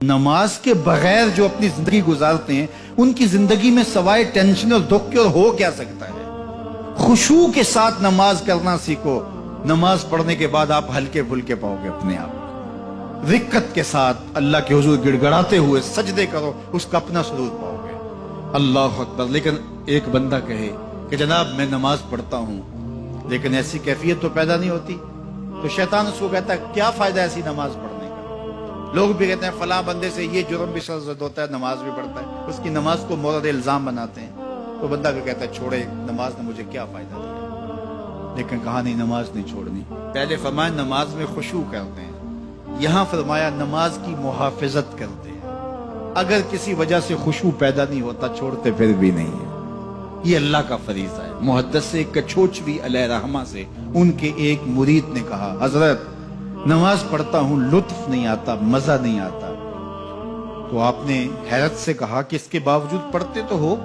نماز کے بغیر جو اپنی زندگی گزارتے ہیں ان کی زندگی میں سوائے ٹینشن اور دکھ کے اور ہو کیا سکتا ہے؟ خشوع کے ساتھ نماز کرنا سیکھو. نماز پڑھنے کے بعد آپ ہلکے پھلکے پاؤ گے اپنے آپ. رقت کے ساتھ اللہ کے حضور گڑ گڑاتے ہوئے سجدے کرو, اس کا اپنا سرور پاؤ گے. اللہ اکبر. لیکن ایک بندہ کہے کہ جناب میں نماز پڑھتا ہوں لیکن ایسی کیفیت تو پیدا نہیں ہوتی, تو شیطان اس کو کہتا ہے کیا فائدہ ایسی نماز پڑھنے کا. لوگ بھی کہتے ہیں فلاں بندے سے یہ جرم بھی سرزد ہوتا ہے, نماز بھی پڑھتا ہے, اس کی نماز کو مورد الزام بناتے ہیں. تو بندہ بھی کہتا ہے چھوڑے, نماز نے مجھے کیا فائدہ دیا. لیکن کہا نہیں, نماز نہیں چھوڑنی. پہلے فرمایا نماز میں خشوع کرتے ہیں, یہاں فرمایا نماز کی محافظت کرتے ہیں. اگر کسی وجہ سے خشوع پیدا نہیں ہوتا چھوڑتے پھر بھی نہیں ہے. یہ اللہ کا فریضہ ہے. محدث کچھوچوی علیہ رحمہ سے ان کے ایک مرید نے کہا حضرت نماز پڑھتا ہوں لطف نہیں آتا, مزہ نہیں آتا. تو آپ نے حیرت سے کہا کہ اس کے باوجود پڑھتے تو ہو؟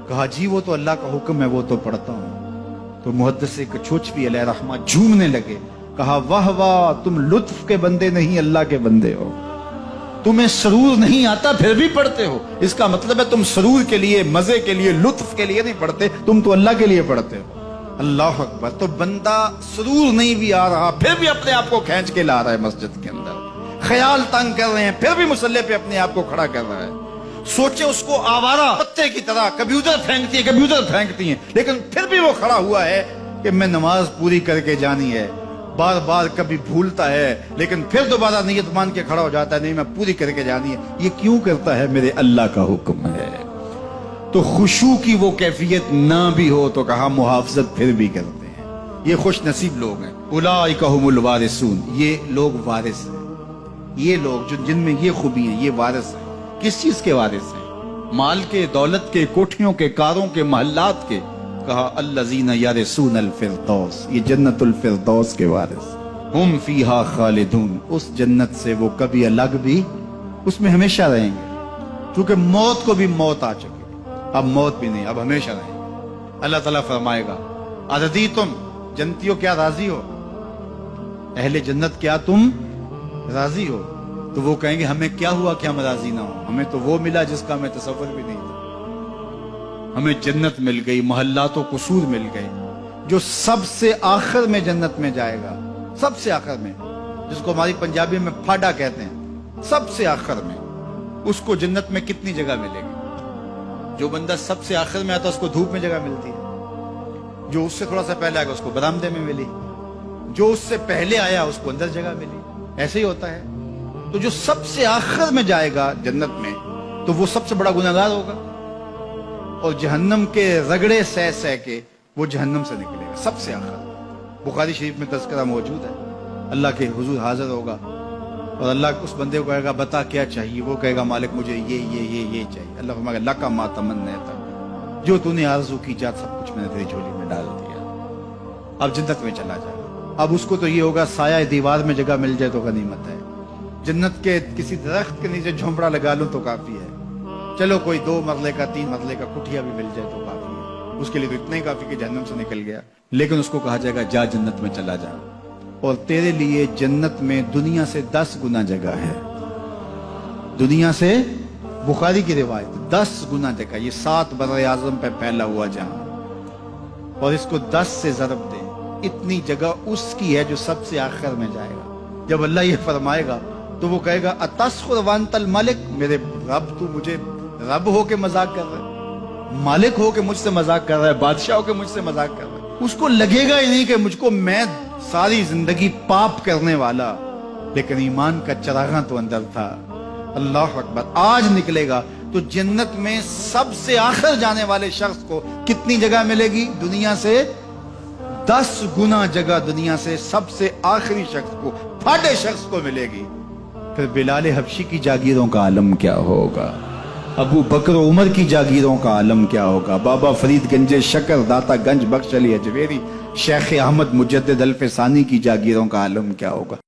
کہا جی وہ تو اللہ کا حکم ہے, وہ تو پڑھتا ہوں. تو محدث کچھوچوی علیہ رحمہ جھومنے لگے, کہا واہ واہ, تم لطف کے بندے نہیں اللہ کے بندے ہو. تمہیں سرور نہیں آتا پھر بھی پڑھتے ہو, اس کا مطلب ہے تم سرور کے لیے, مزے کے لیے, لطف کے لیے نہیں پڑھتے, تم تو اللہ کے لیے پڑھتے ہو. اللہ اکبر. تو بندہ سرور نہیں بھی آ رہا پھر بھی اپنے آپ کو کھینچ کے لا رہا ہے مسجد کے اندر. خیال تنگ کر رہے ہیں پھر بھی مصلی پہ اپنے آپ کو کھڑا کر رہا ہے. سوچے اس کو آوارہ پتے کی طرح کبھی ادھر پھینکتی ہے کبھی ادھر پھینکتی ہیں, لیکن پھر بھی وہ کھڑا ہوا ہے کہ میں نماز پوری کر کے جانی ہے. بار بار کبھی بھولتا ہے لیکن پھر دوبارہ نیت مان کے کھڑا ہو جاتا ہے, نہیں میں پوری کر کے جانی ہے. یہ کیوں کرتا ہے؟ میرے اللہ کا حکم ہے. تو خشوع کی وہ کیفیت نہ بھی ہو تو کہا محافظت پھر بھی کرتے ہیں. یہ خوش نصیب لوگ ہیں. اولئک هم الوارثون, یہ لوگ وارث ہیں. یہ لوگ جن میں یہ خوبی ہیں یہ وارث ہیں. کس چیز کے وارث ہیں؟ مال کے, دولت کے, کوٹھیوں کے, کاروں کے, محلات کے. کہا الذین یرثون الفردوس, یہ جنت الفردوس کے وارث. ہم فیہا خالدون, اس جنت سے وہ کبھی الگ بھی اس میں ہمیشہ رہیں گے. کیونکہ موت کو بھی موت آ چکی, اب موت بھی نہیں, اب ہمیشہ رہیں گے. اللہ تعالیٰ فرمائے گا ارضیتم, جنتیوں کیا راضی ہو؟ اہل جنت کیا تم راضی ہو؟ تو وہ کہیں گے ہمیں کیا ہوا کہ ہم راضی نہ ہوں, ہمیں تو وہ ملا جس کا ہمیں تصور بھی نہیں تھا. ہمیں جنت مل گئی, محلات و قصور مل گئے. جو سب سے آخر میں جنت میں جائے گا, سب سے آخر میں, جس کو ہماری پنجابی میں پھاڑا کہتے ہیں, سب سے آخر میں, اس کو جنت میں کتنی جگہ ملے گی؟ جو بندہ سب سے آخر میں آتا اس کو دھوپ میں جگہ ملتی ہے, جو اس سے تھوڑا سا پہلے آئے گا اس کو برآمدے میں ملی, جو اس سے پہلے آیا اس کو اندر جگہ ملی. ایسے ہی ہوتا ہے. تو جو سب سے آخر میں جائے گا جنت میں تو وہ سب سے بڑا گناہگار ہوگا, اور جہنم کے رگڑے سہ سہ کے وہ جہنم سے نکلے گا سب سے آخر. بخاری شریف میں تذکرہ موجود ہے. اللہ کے حضور حاضر ہوگا اور اللہ اس بندے کو کہے گا بتا کیا چاہیے؟ وہ کہے گا مالک مجھے یہ چاہیے. اللہ فرمائے گا لک ما تمنیت, جو تو نے آرزو کی جات سب کچھ میں نے تیری جھولی میں ڈال دیا, اب جنت میں چلا جائے. اب اس کو تو یہ ہوگا سایہ دیوار میں جگہ مل جائے تو غنیمت ہے, جنت کے کسی درخت کے نیچے جھونپڑا لگا لوں تو کافی ہے, چلو کوئی 2 مرلے کا 3 مرلے کا کٹھیا بھی مل جائے تو کافی ہے. اس کے لیے تو اتنا ہی کافی کہ جہنم سے نکل گیا. لیکن اس کو کہا جائے گا جا جنت میں چلا جا, اور تیرے لیے جنت میں دنیا سے 10 گنا جگہ ہے. دنیا سے, بخاری کی روایت, 10 گنا جگہ. یہ 7 بر اعظم پہ پھیلا ہوا جہاں, اور اس کو 10 سے ضرب دیں, اتنی جگہ اس کی ہے جو سب سے آخر میں جائے گا. جب اللہ یہ فرمائے گا تو وہ کہے گا اتسخر وانت الملک, میرے رب تو مجھے رب ہو کے مذاق کر رہا ہے, مالک ہو کے مجھ سے مذاق کر رہا ہے, بادشاہ ہو کے مجھ سے مذاق کر رہا ہے. اس کو لگے گا ہی نہیں کہ مجھ کو, میں ساری زندگی پاپ کرنے والا لیکن ایمان کا چراغاں تو اندر تھا. اللہ اکبر. آج نکلے گا تو جنت میں سب سے آخر جانے والے شخص کو کتنی جگہ ملے گی؟ دنیا سے 10 گنا جگہ دنیا سے سب سے آخری شخص کو, پھاڑے شخص کو ملے گی. پھر بلال حبشی کی جاگیروں کا عالم کیا ہوگا؟ ابو بکر و عمر کی جاگیروں کا عالم کیا ہوگا؟ بابا فرید گنج شکر, داتا گنج بخش علی اجویری, شیخ احمد مجدد الفسانی کی جاگیروں کا عالم کیا ہوگا؟